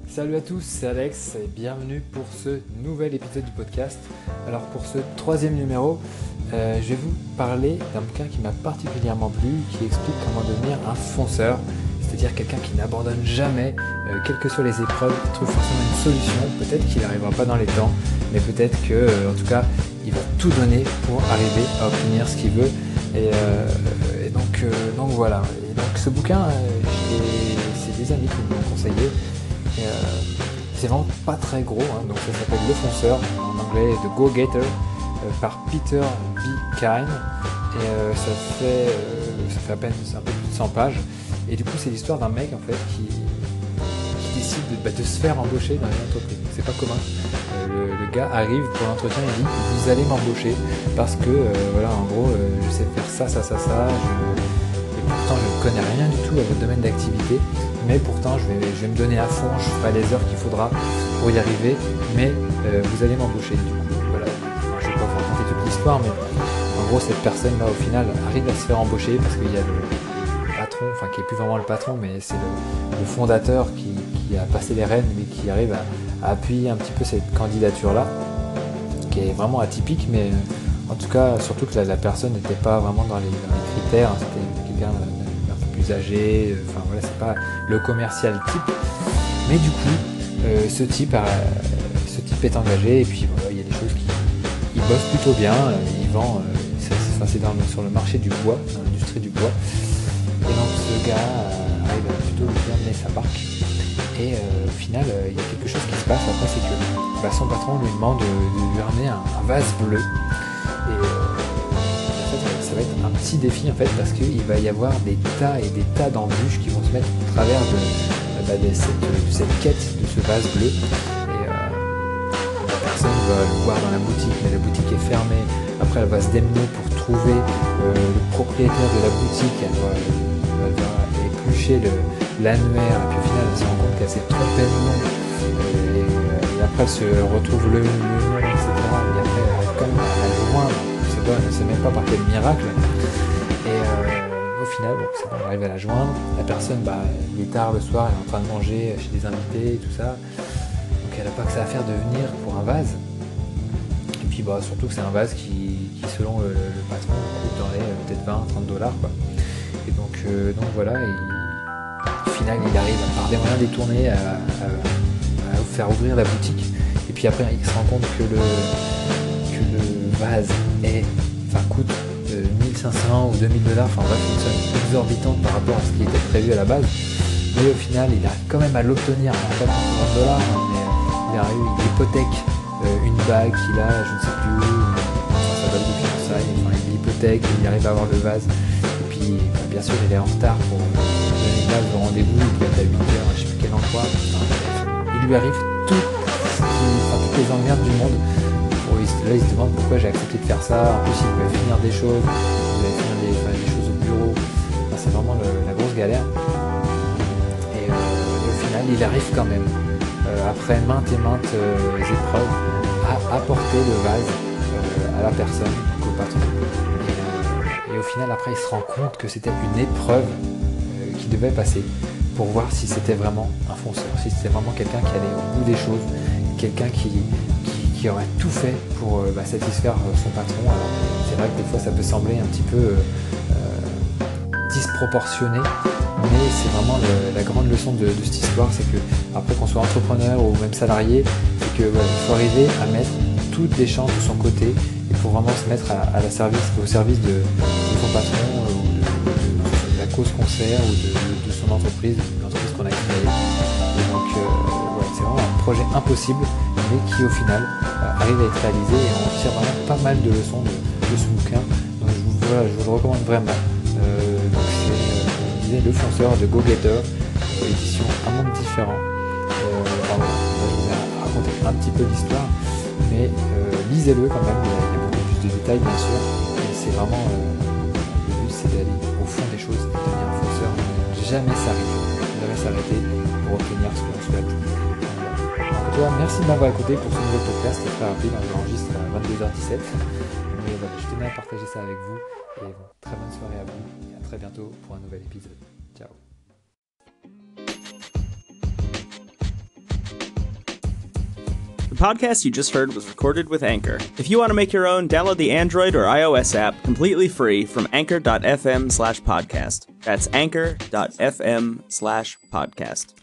Salut à tous, c'est Alex et bienvenue pour ce nouvel épisode du podcast. Alors pour ce troisième numéro, je vais vous parler d'un bouquin qui m'a particulièrement plu, qui explique comment devenir un fonceur, c'est-à-dire quelqu'un qui n'abandonne jamais, quelles que soient les épreuves, qui trouve forcément une solution. Peut-être qu'il n'arrivera pas dans les temps, mais peut-être que, en tout cas, il va tout donner pour arriver à obtenir ce qu'il veut. Et donc voilà. Et donc ce bouquin, c'est des amis qui me l'ont conseillé. C'est vraiment pas très gros, hein, donc ça s'appelle Le Fonceur, en anglais The Go-Getter, par Peter B. Kyne, et ça fait à peine un peu plus de 100 pages, et du coup c'est l'histoire d'un mec en fait qui décide de se faire embaucher dans une entreprise. C'est pas commun. Le gars arrive pour l'entretien et dit vous allez m'embaucher parce que voilà, en gros je sais faire ça, et pourtant je ne connais rien du tout à votre domaine d'activité, mais pourtant je vais me donner à fond, je ferai les heures qu'il faudra pour y arriver, mais vous allez m'embaucher. Du coup, voilà, je ne vais pas vous raconter toute l'histoire, mais en gros cette personne là au final arrive à se faire embaucher parce qu'il y a le patron, enfin qui est plus vraiment le patron, mais c'est le fondateur qui a passé les rênes, mais qui arrive à appuyer un petit peu cette candidature là, qui est vraiment atypique, mais en tout cas surtout que la personne n'était pas vraiment dans les critères, c'était quelqu'un d'un peu plus âgé, enfin voilà, c'est pas le commercial type, mais du coup ce type est engagé, et puis voilà, il y a des choses il bosse plutôt bien, il vend, c'est sur le marché du bois, dans l'industrie du bois, et donc ce gars arrive à plutôt bien mener sa barque, et au final il y a quelque chose qui se passe après, c'est que son patron lui demande de lui ramener un vase bleu, et en fait ça va être un petit défi en fait, parce qu'il va y avoir des tas d'embûches qui vont se mettre au travers de cette quête de ce vase bleu, et la personne va le voir dans la boutique, mais la boutique est fermée. Après elle va se démener pour trouver le propriétaire de la boutique, elle va éplucher l'annuaire, et puis au final elle se rend compte qu'elle s'est trompée de nom, et après elle se retrouve le nom, etc. Et après elle arrive quand même à la joindre, on ne sait même pas par quel miracle, et au final c'est bon, on arrive à la joindre. La personne, il est tard le soir, elle est en train de manger chez des invités et tout ça, donc elle n'a pas que ça à faire de venir pour un vase, et puis surtout que c'est un vase qui selon le patron coûte dans les peut-être 20-30 $, quoi. Et donc voilà, et au final il arrive par des moyens détournés à faire ouvrir la boutique, et puis après il se rend compte que le vase coûte 1500 ou 2000 $, enfin bref, une somme exorbitante par rapport à ce qui était prévu à la base, mais au final il arrive quand même à l'obtenir, pas pour 20 $, mais il hypothèque une bague qu'il a, je ne sais plus où, sa bague de fiançailles, il hypothèque, il arrive à avoir le vase, et puis bien sûr il est en retard pour donner le vase au rendez-vous, il doit être à 8h, je ne sais plus quel endroit, il lui arrive toutes les emmerdes du monde. Là il se demande pourquoi j'ai accepté de faire ça, en plus il devait finir des choses, des choses au bureau, c'est vraiment la grosse galère, et au final il arrive quand même, après maintes épreuves, à apporter le vase à la personne, au patron, et au final après il se rend compte que c'était une épreuve qu'il devait passer pour voir si c'était vraiment un fonceur, si c'était vraiment quelqu'un qui allait au bout des choses, quelqu'un qui aurait tout fait pour satisfaire son patron. Alors c'est vrai que des fois ça peut sembler un petit peu disproportionné, mais c'est vraiment la grande leçon de cette histoire, c'est que après qu'on soit entrepreneur ou même salarié, c'est que il faut arriver à mettre toutes les chances de son côté, et pour vraiment se mettre au service de son patron, ou de la cause qu'on sert, ou de son entreprise, de l'entreprise qu'on a créée. Et donc c'est vraiment un projet impossible, mais qui au final arrive à être réalisé, et on tire vraiment pas mal de leçons de ce bouquin. Donc je vous le recommande vraiment. Donc c'est, comme je disais, Le Fonceur de Go-Getter, édition Un Monde Différent. Je vous ai raconté un petit peu l'histoire, mais lisez-le quand même, il y a beaucoup plus de détails bien sûr, et c'est vraiment le but, c'est d'aller au fond des choses, de devenir un fonceur, jamais s'arrêter pour obtenir ce que l'on souhaite. Merci de m'avoir écouté pour ce nouveau podcast, c'est très rapide, on enregistre à 22h17, mais voilà, je tenais à partager ça avec vous, et très bonne soirée à vous, et à très très bientôt pour un nouvel épisode. Ciao. The podcast you just heard was recorded with Anchor. If you want to make your own, download the Android or iOS app completely free from anchor.fm/podcast. That's anchor.fm/podcast.